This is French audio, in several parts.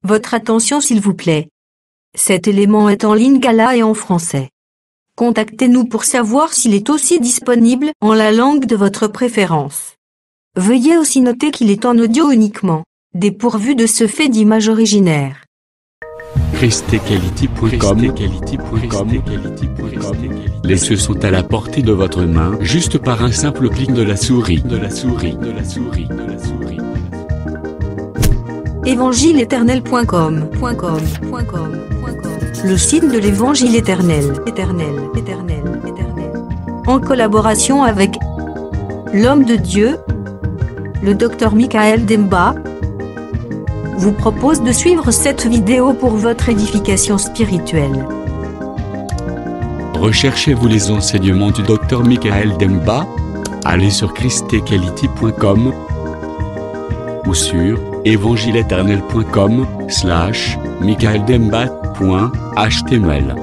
Votre attention s'il vous plaît. Cet élément est en lingala et en français. Contactez-nous pour savoir s'il est aussi disponible en la langue de votre préférence. Veuillez aussi noter qu'il est en audio uniquement, dépourvu de ce fait d'image originaire. ChristeQuality.com. Les cieux sont à la portée de votre main, juste par un simple clic de la souris. Évangileéternel.com. Le site de l'Évangile éternel. En collaboration avec l'homme de Dieu, le Dr Michael Demba, vous propose de suivre cette vidéo pour votre édification spirituelle. Recherchez-vous les enseignements du Dr Michael Demba? Allez sur ChristeQuality.com ou sur evangileeternel.com/michaeldemba.html.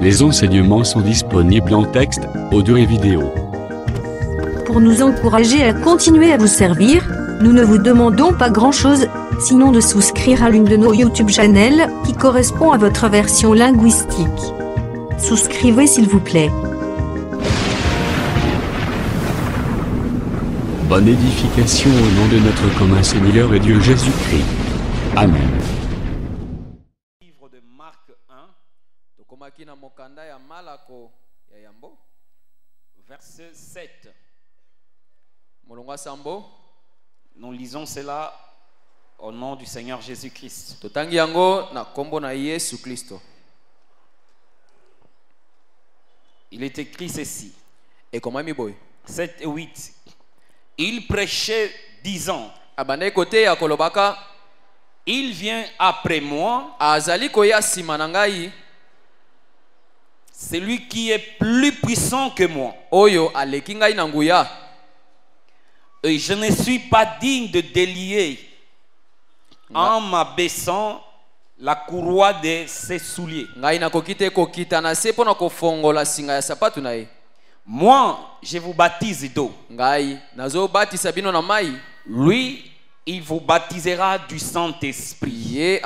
Les enseignements sont disponibles en texte, audio et vidéo. Pour nous encourager à continuer à vous servir, nous ne vous demandons pas grand-chose, sinon de souscrire à l'une de nos YouTube channels qui correspond à votre version linguistique. Souscrivez s'il vous plaît. Bonne édification au nom de notre commun Seigneur et Dieu Jésus-Christ. Amen. Livre de Marc 1, verset 7. Nous lisons cela au nom du Seigneur Jésus-Christ. Il est écrit ceci. 7 et 8. Il prêchait disant, il vient après moi, celui qui est plus puissant que moi. Et je ne suis pas digne de délier en m'abaissant la courroie de ses souliers. Moi, je vous baptise d'eau. Lui, il vous baptisera du Saint-Esprit.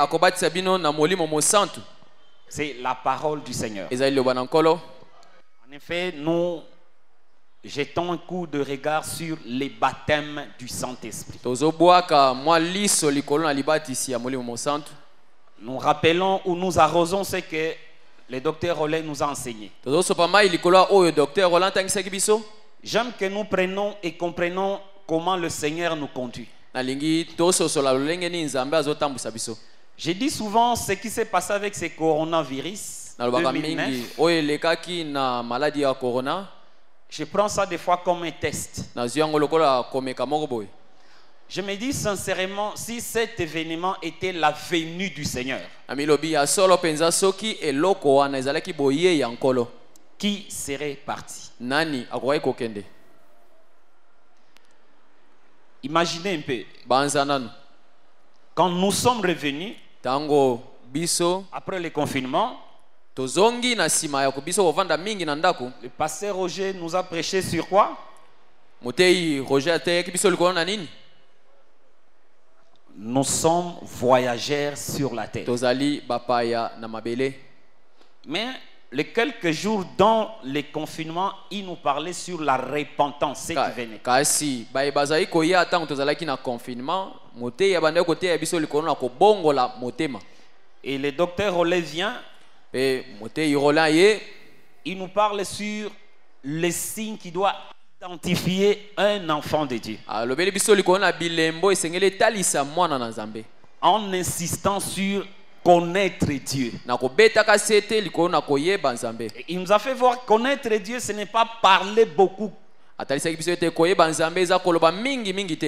C'est la parole du Seigneur. En effet, nous jetons un coup de regard sur les baptêmes du Saint-Esprit. Nous rappelons ou nous arrosons ce que le docteur Rollin nous a enseigné. J'aime que nous prenions et comprenions comment le Seigneur nous conduit. J'ai dit souvent ce qui s'est passé avec ce coronavirus 2009. Je prends ça des fois comme un test. Je me dis sincèrement, si cet événement était la venue du Seigneur, qui serait parti? Imaginez un peu. Quand nous sommes revenus, après le confinement, le pasteur Roger nous a prêché sur quoi? Nous sommes voyageurs sur la terre. Mais les quelques jours dans le confinement, il nous parlait sur la repentance, ce qui venait. Et le docteur Rollet vient, il nous parle sur les signes qui doivent identifier un enfant de Dieu. En insistant sur connaître Dieu. Il nous a fait voir connaître Dieu, ce n'est pas parler beaucoup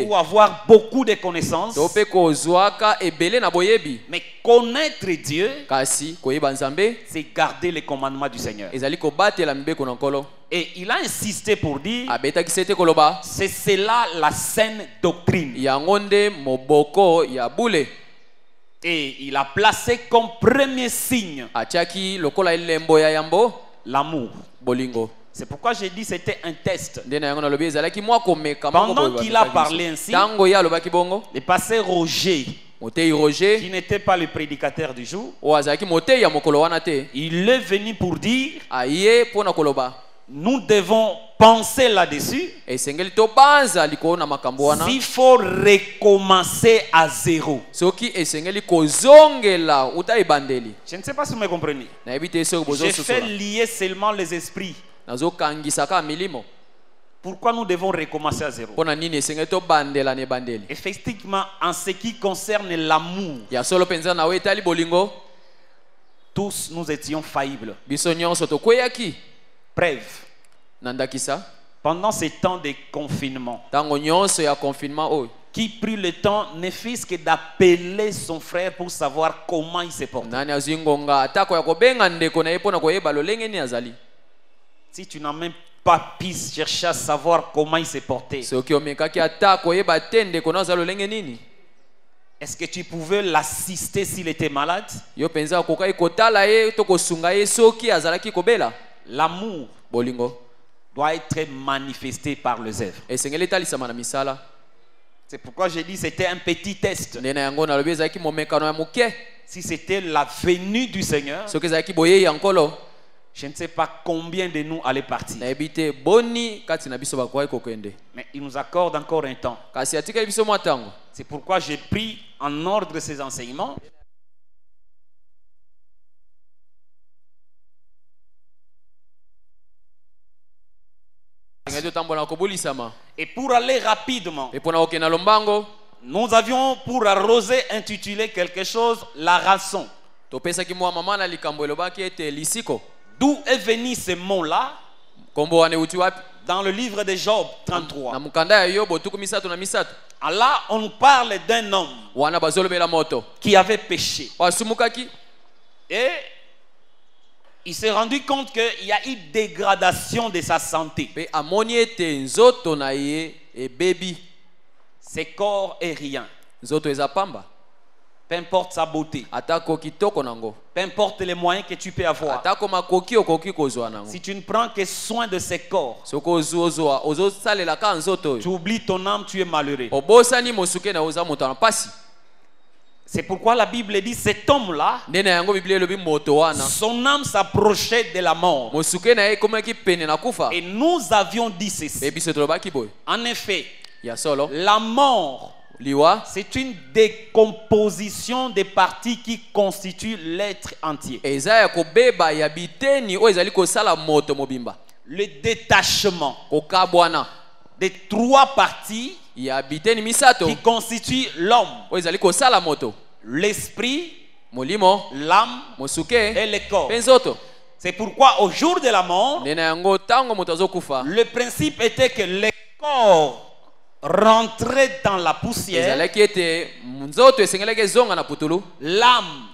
ou avoir beaucoup de connaissances, mais connaître Dieu, c'est garder les commandements du Seigneur. Et il a insisté pour dire, c'est cela la saine doctrine. Et il a placé comme premier signe l'amour. C'est pourquoi j'ai dit c'était un test. Pendant qu'il a parlé ainsi, le pasteur Roger qui n'était pas le prédicateur du jour, il est venu pour dire nous devons penser là-dessus. S'il faut recommencer à zéro. Je ne sais pas si vous me comprenez. Je fais lier seulement les esprits. Pourquoi nous devons recommencer à zéro? Effectivement, en ce qui concerne l'amour, tous nous étions faillibles. Preuve. Pendant ces temps de confinement, qui prit le temps ne fût-ce que d'appeler son frère pour savoir comment il se porte. Si tu n'as même pas pu chercher à savoir comment il se portait, est-ce que tu pouvais l'assister s'il était malade? L'amour doit être manifesté par les œuvres. C'est pourquoi j'ai dit que c'était un petit test. Si c'était la venue du Seigneur, je ne sais pas combien de nous allaient partir. Mais il nous accorde encore un temps. C'est pourquoi j'ai pris en ordre ces enseignements. Et pour aller rapidement, nous avions pour arroser intitulé quelque chose la rançon. D'où est venu ce mot-là? Dans le livre de Job 33. Là, on parle d'un homme qui avait péché. Et il s'est rendu compte qu'il y a eu dégradation de sa santé. Ses corps et rien. Peu importe sa beauté. Peu importe les moyens que tu peux avoir. Si tu ne prends que soin de ses corps, tu oublies ton âme, tu es malheureux. C'est pourquoi la Bible dit cet homme-là, son âme s'approchait de la mort. Et nous avions dit ceci. En effet, la mort, c'est une décomposition des parties qui constituent l'être entier. Le détachement des trois parties qui constituent l'homme: l'esprit, l'âme et le corps. C'est pourquoi au jour de la mort, le principe était que le corps rentrait dans la poussière, l'âme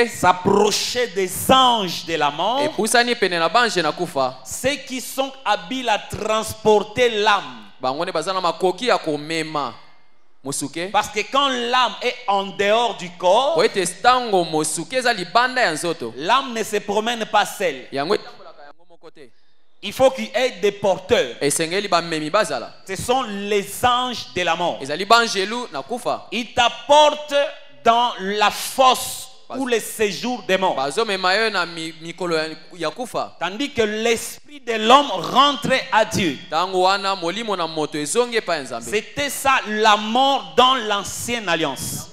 s'approchait des anges de la mort, ceux qui sont habiles à transporter l'âme. Parce que quand l'âme est en dehors du corps, l'âme ne se promène pas seule. Il faut qu'il y ait des porteurs. Ce sont les anges de la mort. Ils t'apportent dans la fosse ou le séjour des morts. Tandis que l'esprit de l'homme rentrait à Dieu. C'était ça la mort dans l'ancienne alliance.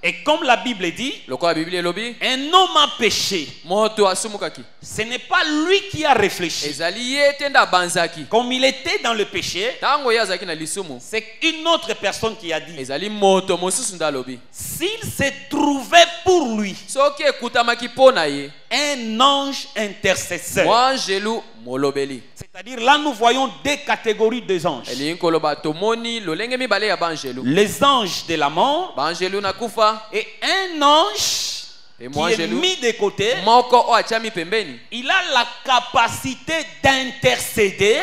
Et comme la Bible dit, un homme a péché. Ce n'est pas lui qui a réfléchi. Comme il était dans le péché, c'est une autre personne qui a dit. S'il se trouvait pour lui un ange intercesseur, c'est-à-dire là nous voyons deux catégories de anges: les anges de la mort et un ange qui est mis de côté. Il a la capacité d'intercéder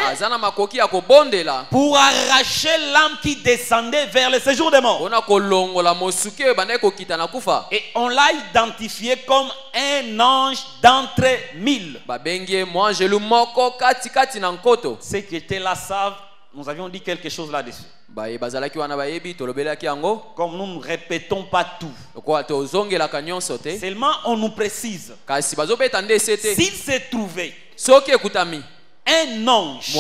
pour arracher l'âme qui descendait vers le séjour des morts. Et on l'a identifié comme un ange d'entre mille. Ceux qui étaient là savent, nous avions dit quelque chose là-dessus. Comme nous ne répétons pas tout, seulement on nous précise. S'il s'est trouvé un ange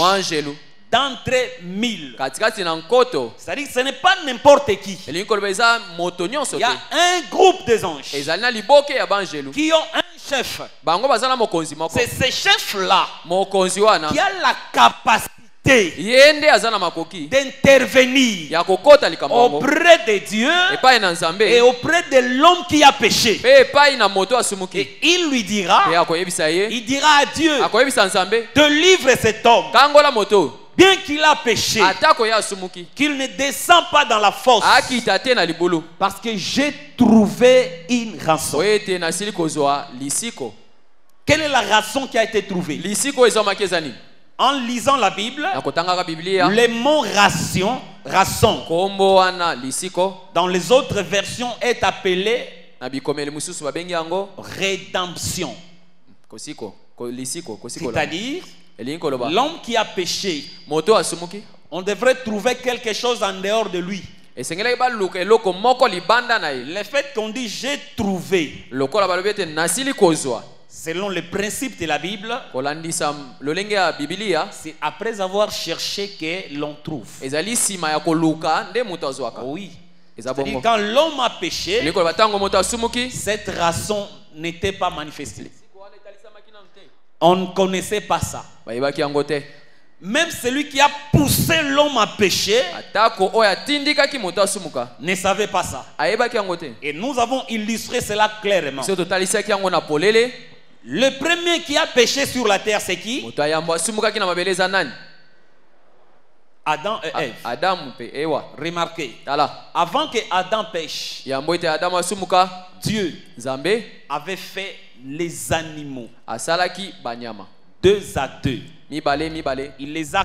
d'entre 1000, c'est-à-dire que ce n'est pas n'importe qui. Il y a un groupe des anges qui ont un chef. C'est ce chef-là qui a la capacité d'intervenir auprès de Dieu et auprès de l'homme qui a péché. Et il lui dira, il dira à Dieu de livrer cet homme, bien qu'il a péché, qu'il ne descend pas dans la fosse, parce que j'ai trouvé une rançon. Quelle est la rançon qui a été trouvée? En lisant la Bible, le mot rançon dans les autres versions est appelé rédemption. C'est-à-dire l'homme qui a péché, on devrait trouver quelque chose en dehors de lui. Le fait qu'on dit j'ai trouvé, selon le principe de la Bible, c'est après avoir cherché que l'on trouve. Oui. C'est-à-dire quand l'homme a péché, cette rançon n'était pas manifestée. On ne connaissait pas ça. Même celui qui a poussé l'homme à pécher ne savait pas ça. Et nous avons illustré cela clairement. Le premier qui a péché sur la terre, c'est qui? Adam et Ève. Remarquez, avant que Adam pêche, Dieu avait fait les animaux 2 à 2. Il les a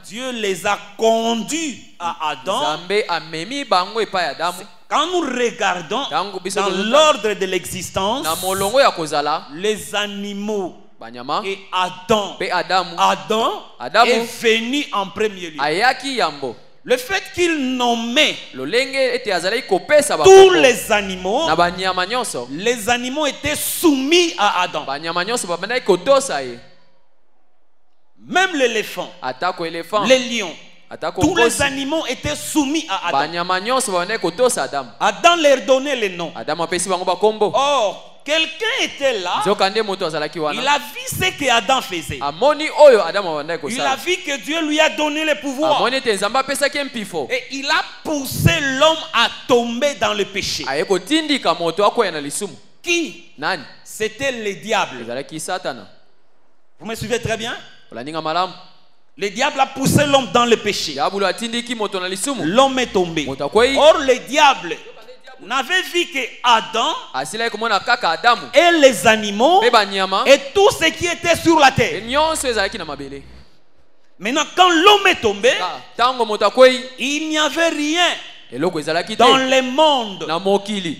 Dieu les a conduits à Adam. Quand nous regardons dans l'ordre de l'existence, les animaux et Adam est venu en premier lieu. Le fait qu'il nommait tous les animaux étaient soumis à Adam. Même l'éléphant, les lions, tous les animaux étaient soumis à Adam. Adam leur donnait les noms. Or, quelqu'un était là, il a vu ce que Adam faisait. Il a vu que Dieu lui a donné le pouvoir. Et il a poussé l'homme à tomber dans le péché. Qui? C'était le diable. Vous me suivez très bien? Le diable a poussé l'homme dans le péché. L'homme est tombé. Or, le diable n'avait vu que Adam et les animaux et tout ce qui était sur la terre. Maintenant, quand l'homme est tombé, il n'y avait rien dans le monde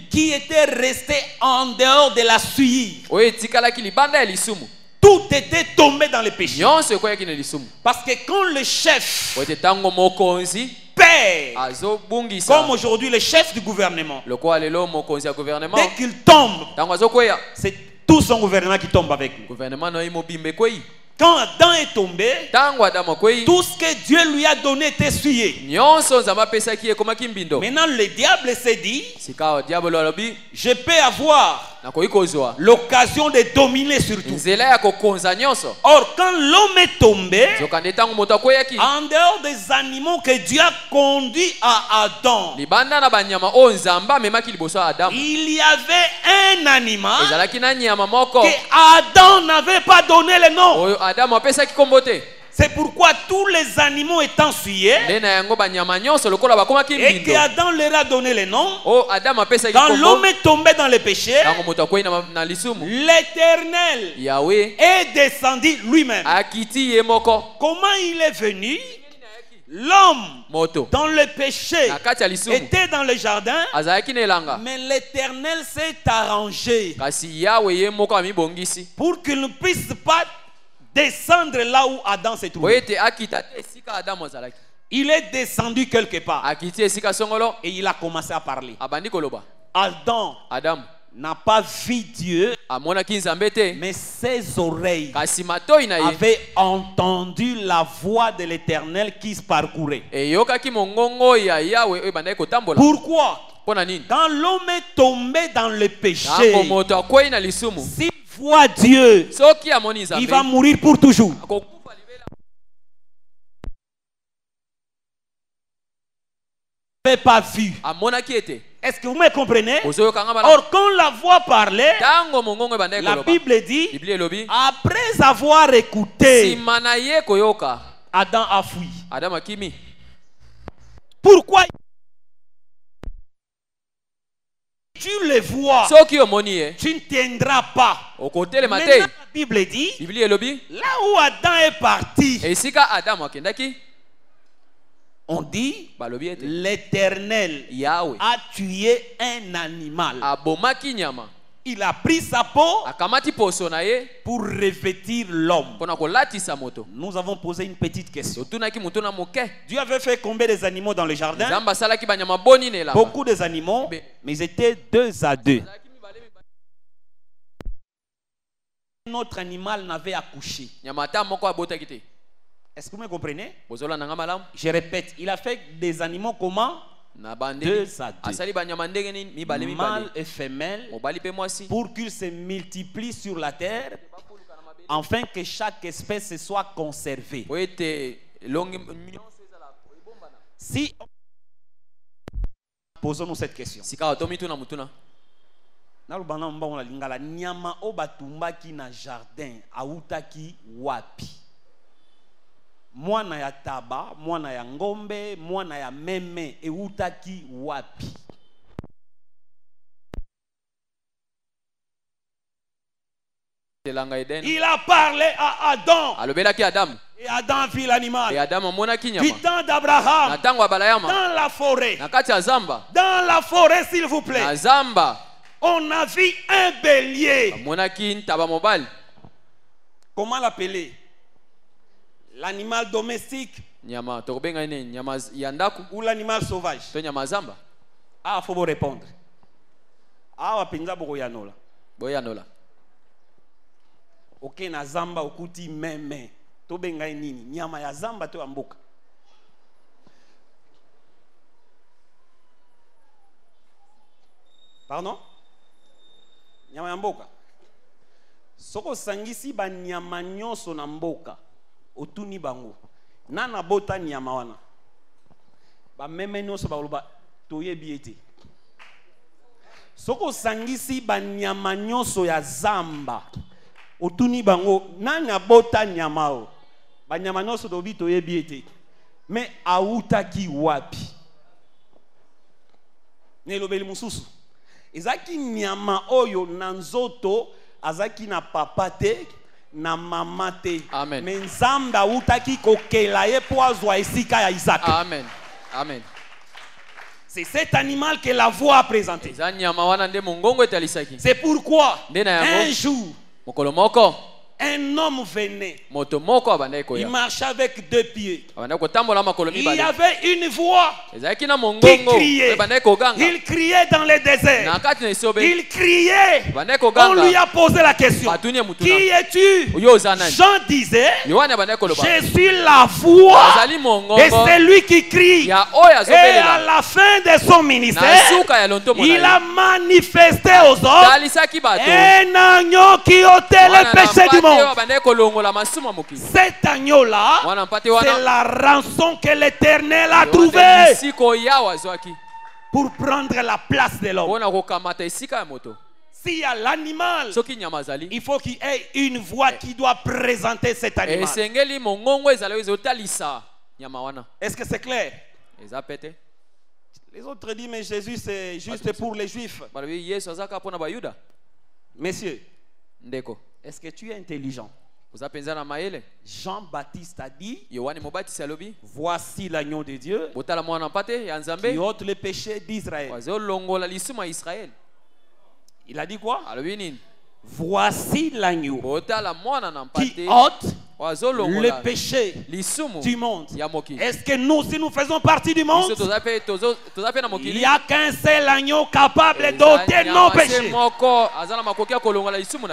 qui était resté en dehors de la suie. Tout était tombé dans le péché. Parce que quand le chef perd, comme aujourd'hui le chef du gouvernement, dès qu'il tombe, c'est tout son gouvernement qui tombe avec lui. Quand Adam est tombé, tout ce que Dieu lui a donné était essuyé. Maintenant le diable s'est dit, je peux avoir l'occasion de dominer sur tout. Or quand l'homme est tombé, en dehors des animaux que Dieu a conduits à Adam, il y avait un animal que Adam n'avait pas donné le nom. C'est pourquoi tous les animaux étant souillés et qu'Adam leur a donné le nom, quand l'homme est tombé dans le péché, l'Éternel est descendu lui-même. Comment il est venu? L'homme dans le péché était dans le jardin, mais l'Éternel s'est arrangé pour qu'il ne puisse pas descendre là où Adam s'est trouvé. Il est descendu quelque part et il a commencé à parler. Adam n'a pas vu Dieu, mais ses oreilles avaient entendu la voix de l'Éternel qui se parcourait. Pourquoi? Quand l'homme est tombé dans le péché, s'il voit Dieu, il va mourir pour toujours. Il n'avait pas vu. Est-ce que vous me comprenez? Or, quand la voix parlait, la Bible dit, après avoir écouté, Adam a fui. Pourquoi? Tu le vois, tu ne tiendras pas. Maintenant, la Bible dit, là où Adam est parti, on dit, l'Éternel a tué un animal. Il a pris sa peau pour revêtir l'homme. Nous avons posé une petite question. Dieu avait fait combien des animaux dans le jardin? Beaucoup des animaux, mais ils étaient 2 à 2. Notre animal n'avait accouché. Est-ce que vous me comprenez? Je répète, il a fait des animaux comment? 2 à 2. Mâle et femelle, pour qu'ils se multiplient sur la terre, afin que chaque espèce soit conservée. Si posons-nous cette question. Nyama obatumbaki na jardin autaki wapi? Mwana ya taba, mwana ya ngombe, mwana ya meme eutaki wapi? Il a parlé à Adam. Et Adam vit l'animal. Du temps d'Abraham, dans la forêt. Dans la forêt, s'il vous plaît. On a vu un bélier. Comment l'appeler? L'animal domestique ou l'animal sauvage? Ah, il faut vous répondre. Ah, wapinza boyanola. Ok, na zamba okuti meme. To bengai nini? Nyama ya zamba to amboka. Pardon? Nyama ya mboka. Soko sangisi ba nyama nyonso na mboka. Otuni bango. Nana bota nyama wana. Ba meme nyonso ba loba toyebi ete. Soko sangisi ba nyama nyonso ya zamba. Otuni bango nana bota nyama o. Ba nyama nyonso dobi toyebi ete. Me autaki wapi? Nelobeli mususu. Ezaki nyama oyo na nzoto azaki na papate na mamate. Amen. Mais nzambe autaki kokela ye po azwa esika ya Isaac. Amen. Amen. C'est cet animal que la voix a présenté. C'est pourquoi un jour un homme venait. Il marchait avec 2 pieds. Il y avait une voix qui criait. Il criait dans le désert. Il criait. On lui a posé la question. Qui es-tu? Jean disait, je suis la voix de celui qui crie. Et à la fin de son ministère, il a manifesté aux hommes un agneau qui ôtait le péché du monde. Cet agneau-là, c'est la rançon que l'Éternel a trouvée pour prendre la place de l'homme. S'il y a l'animal, il faut qu'il y ait une voix qui doit présenter cet animal. Est-ce que c'est clair? Les autres disent, mais Jésus c'est juste pour les Juifs. Messieurs, est-ce que tu es intelligent? Jean-Baptiste a dit, voici l'agneau de Dieu qui ôte le péché d'Israël. Il a dit quoi? Voici l'agneau qui ôte le péché du monde. Est-ce que nous, si nous faisons partie du monde, il n'y a qu'un seul agneau capable d'ôter nos péchés?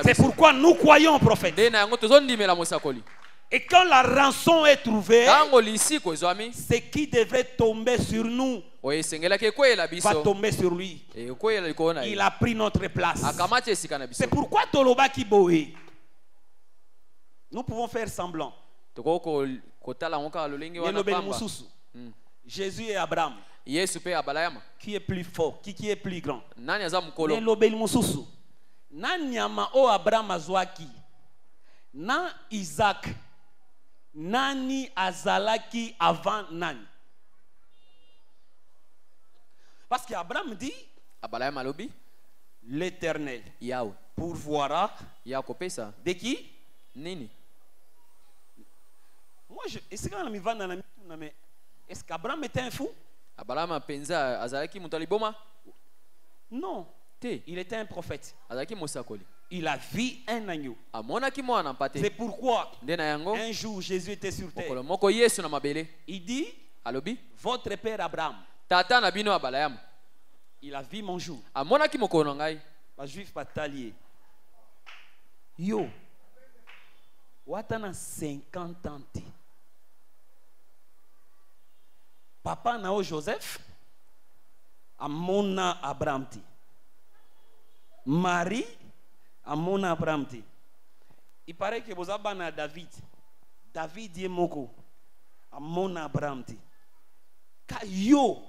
C'est pourquoi nous croyons au prophète. Et quand la rançon est trouvée, ce qui devrait tomber sur nous va tomber sur lui. Il a pris notre place. C'est pourquoi Toloba Kiboé, nous pouvons faire semblant. Jésus et Abraham. Qui est plus fort? Qui est plus grand? Nanyama o Abraham azwaki. Na Isaac. Nani azalaki avant nani? Parce qu'Abraham dit, l'Éternel pourvoira de qui? Nini? Moi, est-ce qu'Abraham était un fou? Non. Il était un prophète. Il a vu un agneau. C'est pourquoi un jour Jésus était sur terre. Il dit, votre père Abraham, il a vu mon jour. Les Juifs pataliers. Yo, watana 50 ans. Papa nao Joseph, amona Abraham. Marie, amona Abraham. Il paraît que vous avez David. David est moko. Amona Abraham. Yo.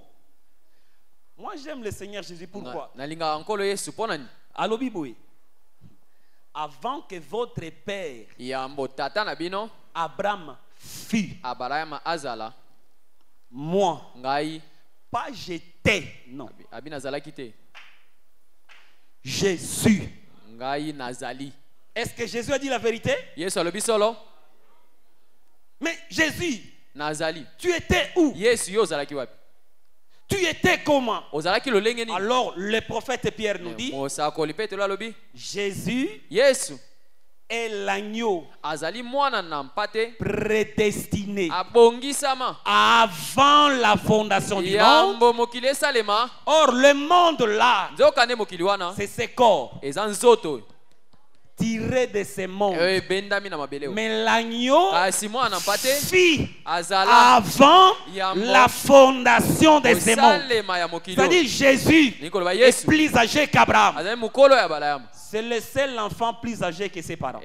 Moi j'aime le Seigneur Jésus. Pourquoi? Allo Biboui. Avant que votre père Abraham fût, moi, pas j'étais, non. Jésus. Est-ce que Jésus a dit la vérité? Mais Jésus, tu étais où? Tu étais comment? Alors le prophète Pierre nous dit, Jésus est l'agneau prédestiné avant la fondation du monde. Or le monde là, c'est ses corps tiré de ces mondes. Mais l'agneau fit avant la fondation de ces mondes. C'est-à-dire Jésus est plus âgé qu'Abraham. C'est le seul enfant plus âgé que ses parents.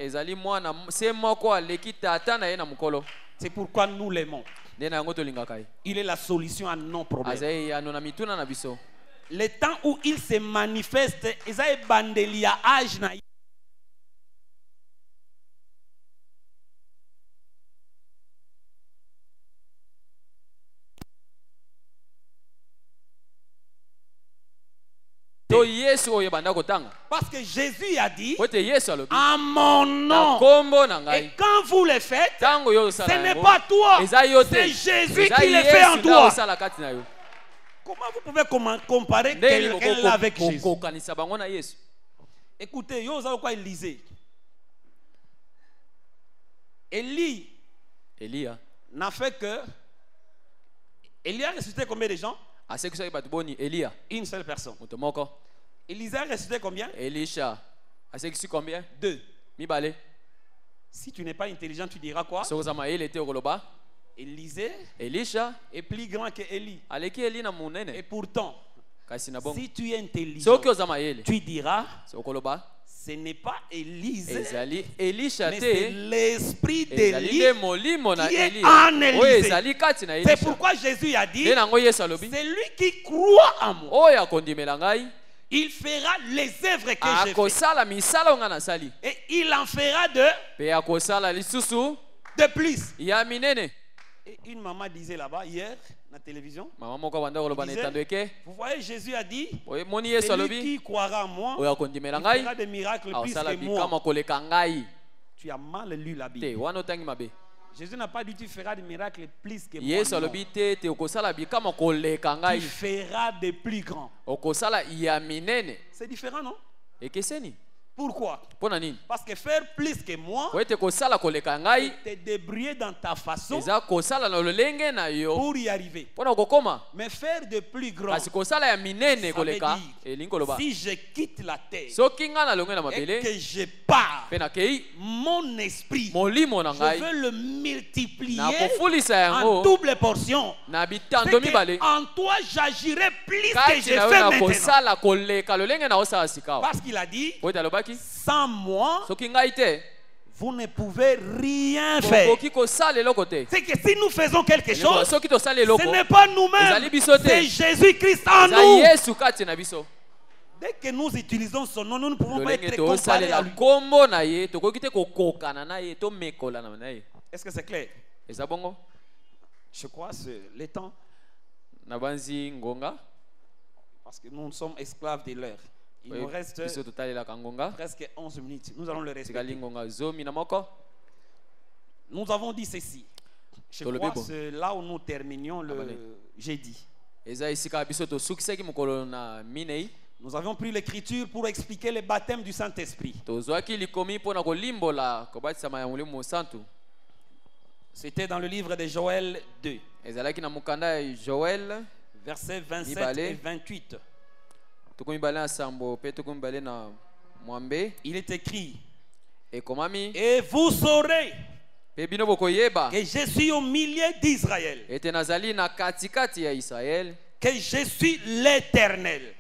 C'est pourquoi nous l'aimons. Il est la solution à nos problèmes. Le temps où il se manifeste, il est bandeli à âge. Parce que Jésus a dit en mon nom. Et quand vous le faites, ce n'est pas toi, c'est Jésus qui le fait en toi. Comment vous pouvez comparer quelqu'un avec Jésus? Écoutez, vous savez quoi il lisait? Élie n'a fait que. Élie a ressuscité combien de gens? Une seule personne. Élisée a ressuscité combien? Combien? 2. Si tu n'es pas intelligent, tu diras quoi? Élisée est plus grand que Élie. Et pourtant, si tu es intelligent, tu diras, ce n'est pas Élisée, mais c'est l'esprit d'Élie qui est en Élisée. C'est pourquoi Jésus a dit, c'est lui qui croit en moi. Il fera les œuvres que j'ai faites. Et il en fera de plus. Et une maman disait là-bas hier, la télévision, disait, vous voyez, Jésus a dit, celui qui croira en moi, il fera des miracles plus que moi. Tu as mal lu la Bible. Jésus n'a pas dit tu feras des miracles plus que moi. Tu feras des plus grands. C'est différent, non? Pourquoi? Parce que faire plus que moi, te débrouiller dans ta façon pour y arriver. Mais faire de plus grand, ça veut dire, si je quitte la terre et que je pars, mon esprit, je veux le multiplier en double portion. En toi, j'agirai plus que je fais maintenant. Parce qu'il a dit, sans moi, vous ne pouvez rien faire. C'est que si nous faisons quelque chose, ce n'est pas nous-mêmes, c'est Jésus-Christ en nous. Dès que nous utilisons son nom, nous ne pouvons pas être comparés à lui. Est-ce que c'est clair? Je crois que c'est le temps. Parce que nous sommes esclaves de l'heure. Il nous reste presque 11 minutes. Nous allons le respecter. Nous avons dit ceci. Je crois que c'est là où nous terminions le jeudi. Nous avions pris l'écriture pour expliquer le baptême du Saint-Esprit. C'était dans le livre de Joël 2. Versets 27 et 28. Il est écrit, et vous saurez que je suis au milieu d'Israël, que je suis l'Éternel,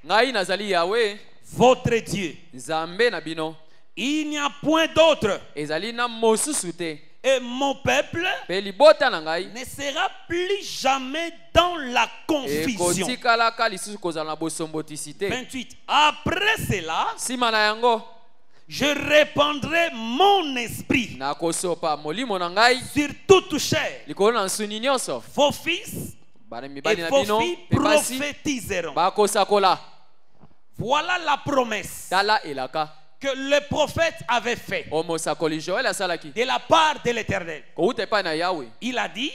votre Dieu. Il n'y a point d'autre. Et mon peuple ne sera plus jamais dans la confusion. 28. Après cela, je répandrai mon esprit sur toute chair. Vos fils et vos filles prophétiseront. Voilà la promesse que le prophète avait fait de la part de l'Éternel. Il a dit,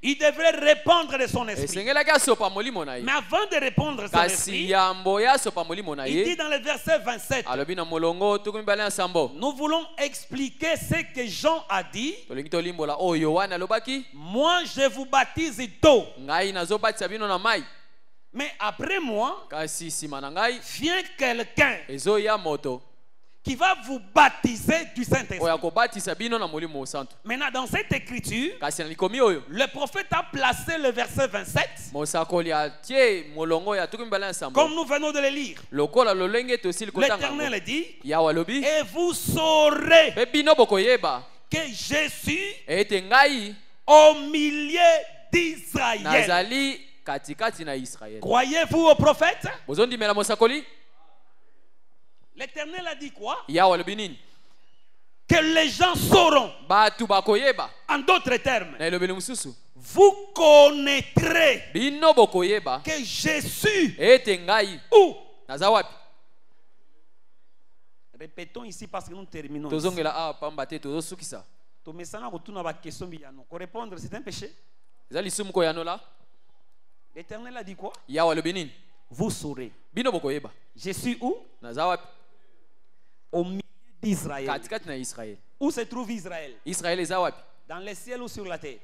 il devrait répandre de son esprit. Mais avant de répandre son esprit, il dit dans le verset 27, nous voulons expliquer ce que Jean a dit. Moi, je vous baptise d'eau. Mais après moi, vient quelqu'un qui va vous baptiser du Saint-Esprit. Maintenant, dans cette écriture, le prophète a placé le verset 27, comme nous venons de le lire. L'Éternel dit, et vous saurez que je suis au milieu d'Israël. Croyez-vous au prophète? L'Éternel a dit quoi? Que les gens sauront. En d'autres termes, vous connaîtrez que je suis où? Répétons ici parce que nous terminons. Répondre, c'est un péché. L'Éternel a dit quoi? Vous saurez. Je suis où? Au milieu d'Israël. Où se trouve Israël? Dans les ciels ou sur la terre?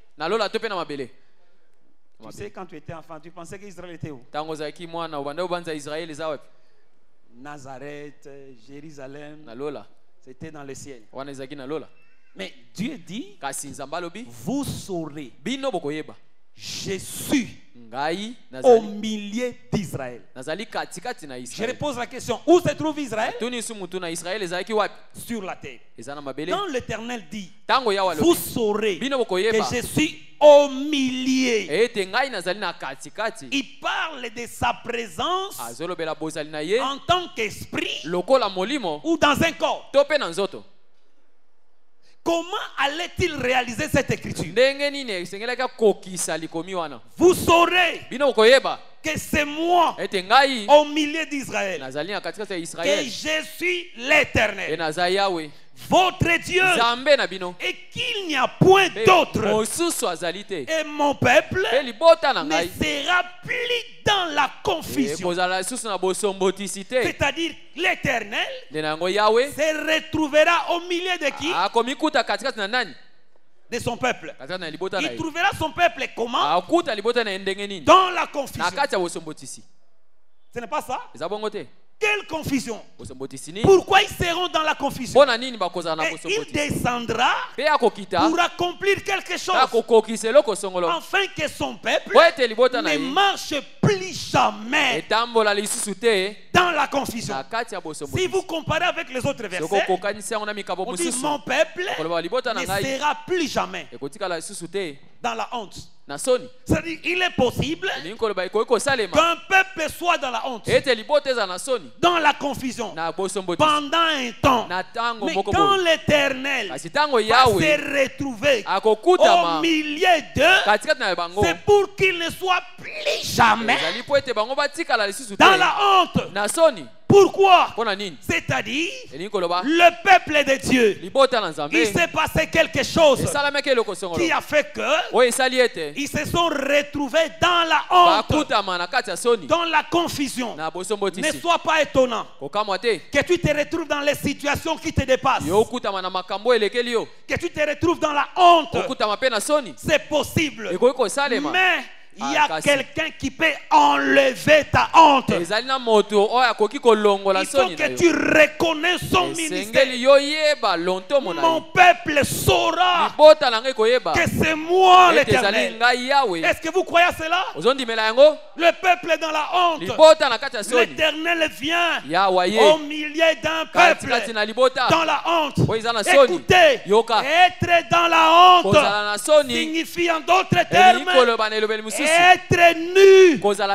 Tu sais, quand tu étais enfant, tu pensais qu'Israël était où? Nazareth, Jérusalem. C'était dans les ciels. Mais Dieu dit, vous saurez. Je suis au milieu d'Israël. Je repose la question, où se trouve Israël? Sur la terre. Quand l'Éternel dit, vous saurez que je suis au milieu, il parle de sa présence en tant qu'esprit ou dans un corps. Comment allait-il réaliser cette écriture? Vous saurez que c'est moi au milieu d'Israël, que je suis l'Éternel. votre Dieu, et qu'il n'y a point d'autre. Et mon peuple ne sera plus dans la confusion. C'est-à-dire l'Éternel se retrouvera au milieu de qui? De son peuple. Il trouvera son peuple comment? Dans la confusion. Ce n'est pas ça? Quelle confusion? Pourquoi ils seront dans la confusion? Et il descendra pour accomplir quelque chose, afin que son peuple ne marche plus jamais dans la confusion. Si vous comparez avec les autres versets, on dit mon peuple ne sera plus jamais dans la honte. C'est-à-dire, il est possible qu'un peuple soit dans la honte, dans la confusion, pendant un temps. Mais quand l'Éternel va se retrouver au milieu d'eux, c'est pour qu'il ne soit plus jamais dans la honte. Pourquoi? C'est-à-dire, le peuple de Dieu, il s'est passé quelque chose qui a fait que ils se sont retrouvés dans la honte, dans la confusion. Ne sois pas étonnant que tu te retrouves dans les situations qui te dépassent, que tu te retrouves dans la honte. C'est possible, mais il y a quelqu'un qui peut enlever ta honte. Il faut que tu reconnaisses son ministère. Mon peuple saura que c'est moi l'Éternel. Est-ce que vous croyez à cela? Le peuple est dans la honte. L'Éternel vient au milieu d'un peuple dans la honte. Écoutez, être dans la honte signifie en d'autres termes être nu, parce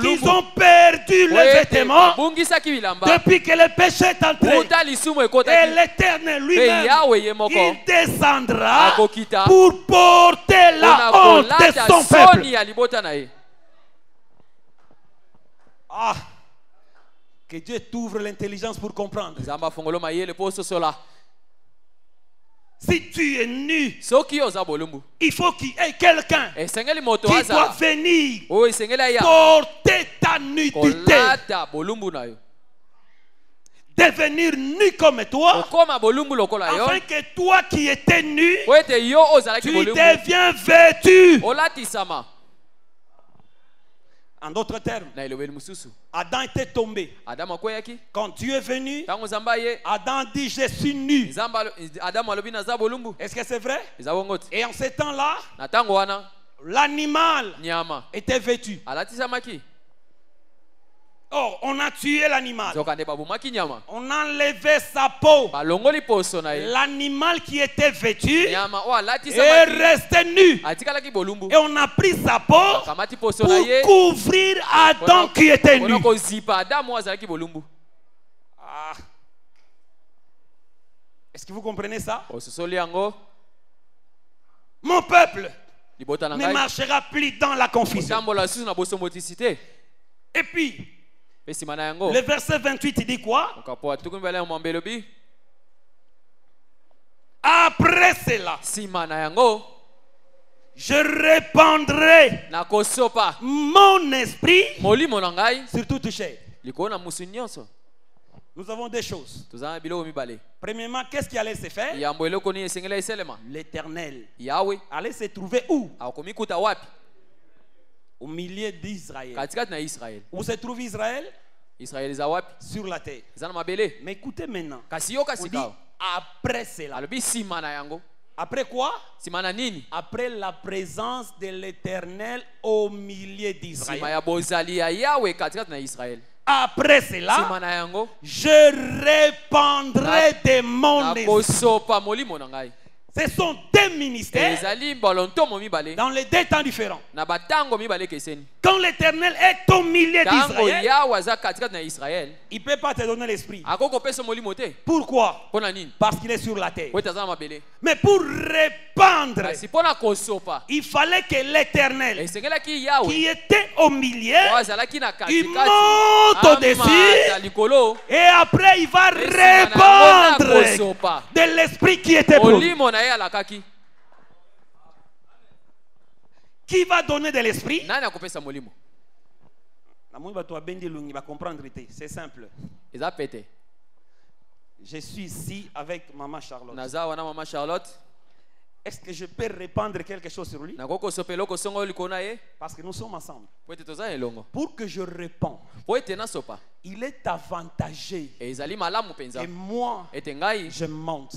qu'ils ont perdu le vêtement depuis que le péché est entré. Et l'Éternel lui-même, il descendra pour porter la honte de son peuple. Ah, que Dieu t'ouvre l'intelligence pour comprendre. Si tu es nu, il faut qu'il y ait quelqu'un qui doit venir porter ta nudité, devenir nu comme toi, afin que toi qui étais nu, tu deviens vêtu. En d'autres termes, Adam était tombé. Quand Dieu est venu, Adam dit je suis nu. Est-ce que c'est vrai? Et en ce temps-là, l'animal était vêtu. Oh, on a tué l'animal. On a enlevé sa peau. L'animal qui était vêtu est resté nu. Et on a pris sa peau pour couvrir Adam qui était nu. Ah. Est-ce que vous comprenez ça? Mon peuple ne marchera plus dans la confusion. Et puis, le verset 28 il dit quoi? Après cela, je répandrai mon esprit sur toute chair. Nous avons des choses. Premièrement, qu'est-ce qui allait se faire? L'Éternel allait se trouver où? Au milieu d'Israël. Où se trouve Israël? Sur la terre. Mais écoutez maintenant. On dit après cela. Après quoi? Après la présence de l'Éternel au milieu d'Israël. Après cela, je répandrai de mon esprit. Ce sont deux ministères dans les deux temps différents. Quand l'Éternel est au milieu d'Israël, il ne peut pas te donner l'esprit. Pourquoi? Parce qu'il est sur la terre. Mais pour répandre, il fallait que l'Éternel qui était au milieu, il monte au-dessus et après il va répandre. de l'esprit qui était produit. Qui va donner de l'esprit? C'est simple. Je suis ici avec Maman Charlotte. Est-ce que je peux répandre quelque chose sur lui? Parce que nous sommes ensemble. Pour que je réponde, il est avantagé. Et moi, je monte.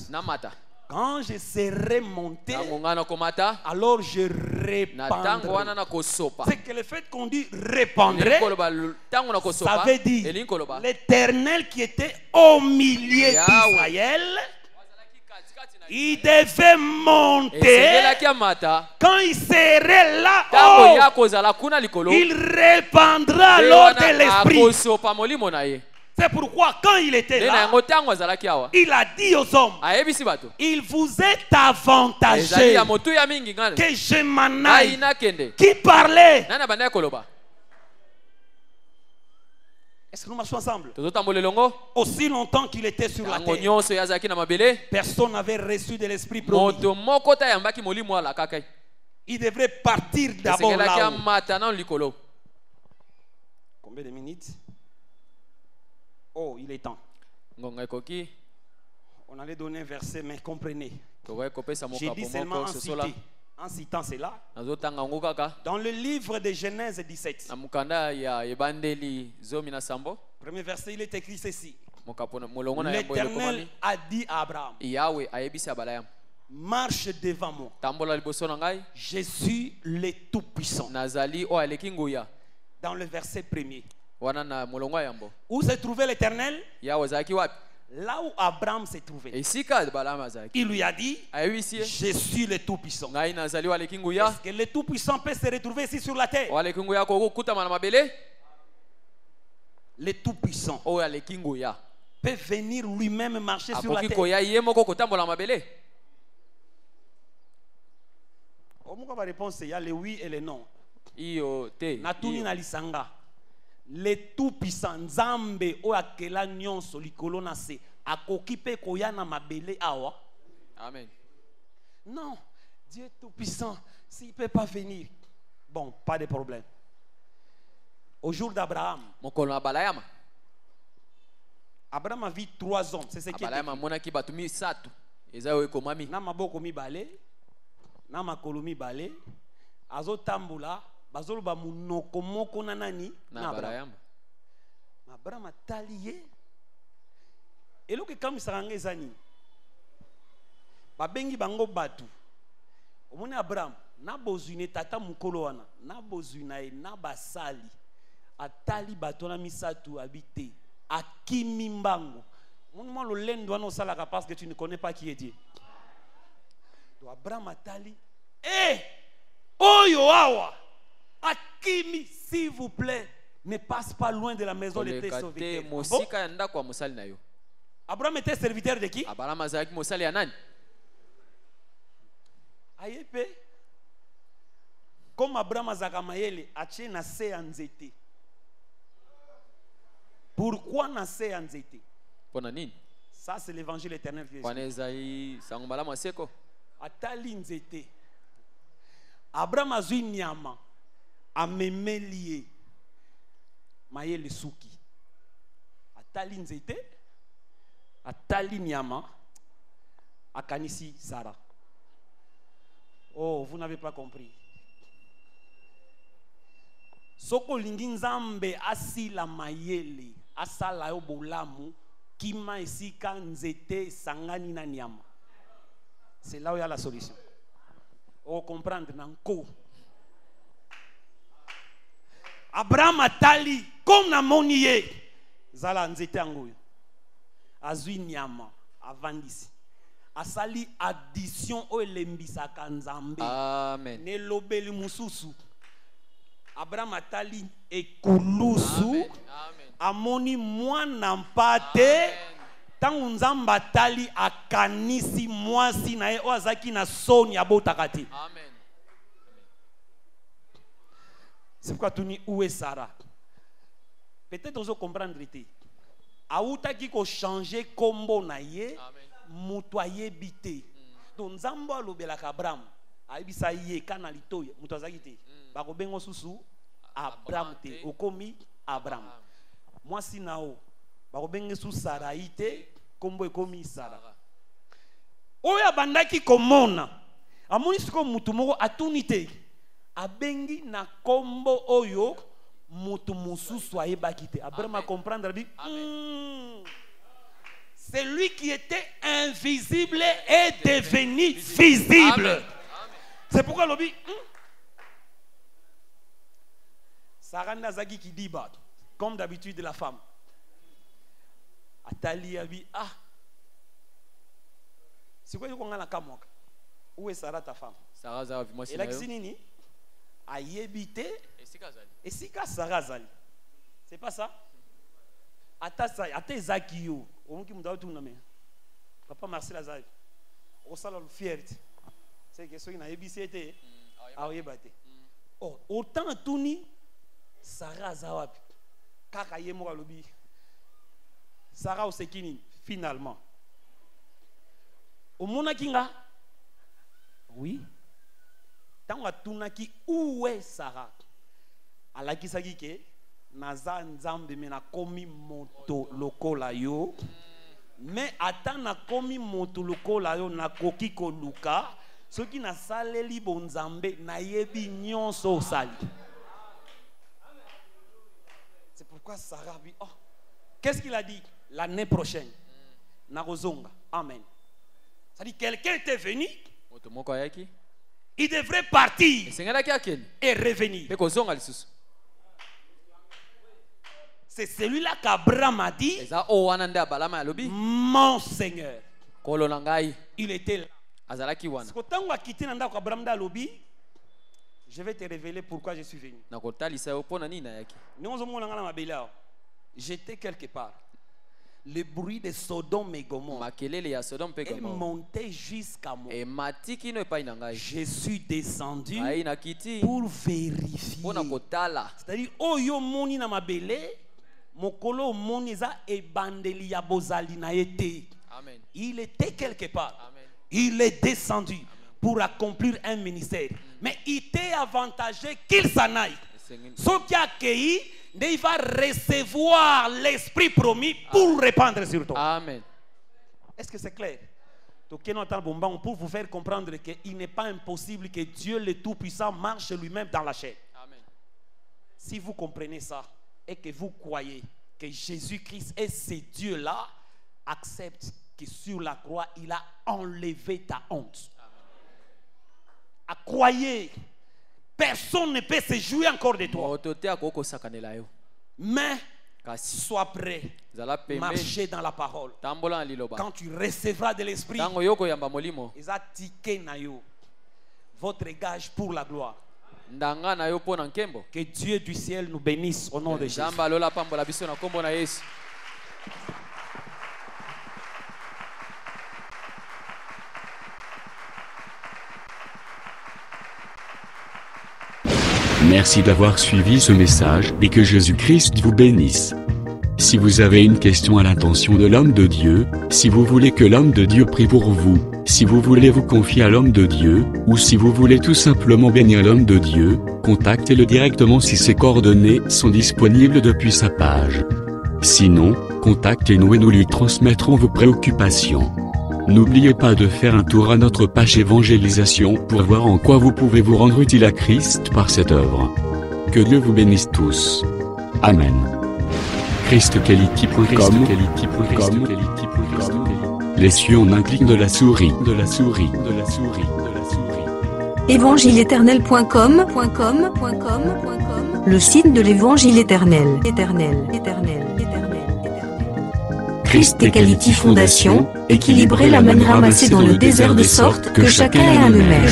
Quand je serai monté, alors je répandrai. C'est que le fait qu'on dit répandrai, ça veut dire l'Éternel qui était au milieu d'Israël, il devait monter. Quand il serait là-haut, il répandra l'eau de l'esprit. C'est pourquoi quand il était là, il a dit aux hommes, il vous est avantagé que je m'en aille. Qui parlait? Est-ce que nous marchons ensemble? Aussi longtemps qu'il était sur la terre, personne n'avait reçu de l'esprit promis. Il devrait partir d'abord là-haut. Combien de minutes? Oh, il est temps. On allait donner un verset, mais comprenez. J'ai dit seulement en citant cela. Dans le livre de Genèse 17, premier verset, il est écrit ceci. L'Éternel a dit à Abraham, marche devant moi. Je suis le Tout-Puissant. Dans le verset premier. Où se trouvait l'Éternel? Là où Abraham s'est trouvé. Il lui a dit, je suis le Tout-Puissant. Est-ce que le Tout-Puissant peut se retrouver ici sur la terre? Le Tout-Puissant peut venir lui-même marcher sur la terre. La réponse, il y a le oui et le non. Natuni na lisanga. Le Tout-Puissant Nzambe o akela nyonso likolo na se akoki pe koya na mabele awa. Amen. Non, Dieu Tout-Puissant, s'il ne peut pas venir, bon, pas de problème. Au jour d'Abraham, Abraham a vu 3 hommes, c'est ce qui est écrit. Na maboko mibale, na makolo mibale, azotambula. Bazoloba munoko moko na nani na Abraham. Abraham ataliye. Eloke kam saranga ezani. Babengi bango batu. Omoni Abraham na bozune tata mukolo wana, na bozuna e na basali. Atali bato na misatu habité. Akimi mbango. Mon lo lendo wana osalaka parce que tu ne connais pas qui est Dieu. Donc Abraham atali. Oyo awa. Akimi, s'il vous plaît, ne passe pas loin de la maison de tes serviteurs. Abraham était serviteur de qui? Ayepe. Comme Abraham azakamayele, ache na se anzete. Pourquoi na se anzete? Ça c'est l'évangile éternel qui est. Atali nzete. Abraham azui nyama. Amemelie mayele suki atali nzete atali nyama akanisi Sarah. Oh, vous n'avez pas compris. Soko lingi nzambe asila mayele asala yo bolamu kima esika nzete sangani na nyama. C'est là où il y a la solution. Oh, comprendre nanko. Abraham atali comme na moniye zala nzete angoyo azui nyama avandisi asali addition o elembisaka nzambe. Amen. Ne lobeli mususu. Abraham atali ekulusu. Amen. Amoni mwana mpate tangu nzamba atali akanisi mwasi na ye o azaki na soni abotaka te. Amen. C'est pourquoi tu dis où est Sarah? Peut-être vous comprendre. Aouta qui ko changer combo na ye mutoye bité. Donc nzambo lobelaka Abraham. Aibisa ye kana litoye mutazaki te. Bako bengo susu Abraham te. Okomi Abraham. Moi si nao bako bengo su Sarai te kombo ekomi Sara. Oya bandaki komona. Amoni siko mutu moko atuni te. Abengi na kombo oyo mutu mususu ayebaki te. Abraham a comprendre dit c'est lui qui était invisible est devenu visible. Amen. C'est pourquoi l'obi Sarah Nazagi qui dit bah, comme d'habitude la femme. Atali abi c'est quoi qu'on a la kamoka? Où est Sarah ta femme? Sarah Zara moi c'est. Et là qui nini? Ayebité et si ka Sarah Zali. C'est pas ça? Ata Zakio. On qui me tout nommé. Papa Marcel Azali. Au salon fierté. C'est que ceux qui n'ont pas été. Oh, autant tout ni Sarah Zawapi. Kakaye Moralobi. Sarah Osekini, finalement. Au Monakinga. Oui. Tant à Tunaki, où est Sarah? À la Kisagike. Naza nzambe mena komi moto lokola yo mais ata na komi moto lokola yo na koki ko luka soki na saleli bonzambe na yebi nyonso sali. C'est pourquoi Sarah dit oh qu'est-ce qu'il a dit l'année prochaine na rozonga amen. Ça dit quelqu'un était venu il devrait partir et revenir. C'est celui-là qu'Abraham a dit mon Seigneur. Il était là. Je vais te révéler pourquoi je suis venu. J'étais quelque part. Le bruit de Sodome et Gomorrhe est monté jusqu'à moi. Je suis descendu pour vérifier. C'est-à-dire, oh yo moni na mabele. Mokolo moniza e bandeli ya bozali na ete. Il était quelque part. Amen. Il est descendu pour accomplir un ministère. Mais il était avantagé qu'il s'en aille. Ce qui a accueilli, il va recevoir l'esprit promis pour répandre sur toi. Amen. Est-ce que c'est clair? Pour vous faire comprendre qu'il n'est pas impossible que Dieu le Tout-Puissant marche lui-même dans la chair. Amen. Si vous comprenez ça, et que vous croyez que Jésus-Christ est ce Dieu-là, accepte que sur la croix, il a enlevé ta honte. À croyez, personne ne peut se jouer encore de toi. Mais sois prêt, marcher dans la parole. Quand tu recevras de l'esprit, votre gage pour la gloire. Que Dieu du ciel nous bénisse au nom de Jésus. Merci d'avoir suivi ce message et que Jésus-Christ vous bénisse. Si vous avez une question à l'intention de l'homme de Dieu, si vous voulez que l'homme de Dieu prie pour vous, si vous voulez vous confier à l'homme de Dieu, ou si vous voulez tout simplement bénir l'homme de Dieu, contactez-le directement si ses coordonnées sont disponibles depuis sa page. Sinon, contactez-nous et nous lui transmettrons vos préoccupations. N'oubliez pas de faire un tour à notre page évangélisation pour voir en quoi vous pouvez vous rendre utile à Christ par cette œuvre. Que Dieu vous bénisse tous. Amen. ChristKelity.com. Les cieux en un clic de la souris. Évangile-éternel.com. Le site de l'évangile éternel. ChristKelity Fondation, équilibrer la manne ramassée dans le désert de sorte que chacun ait un le maire.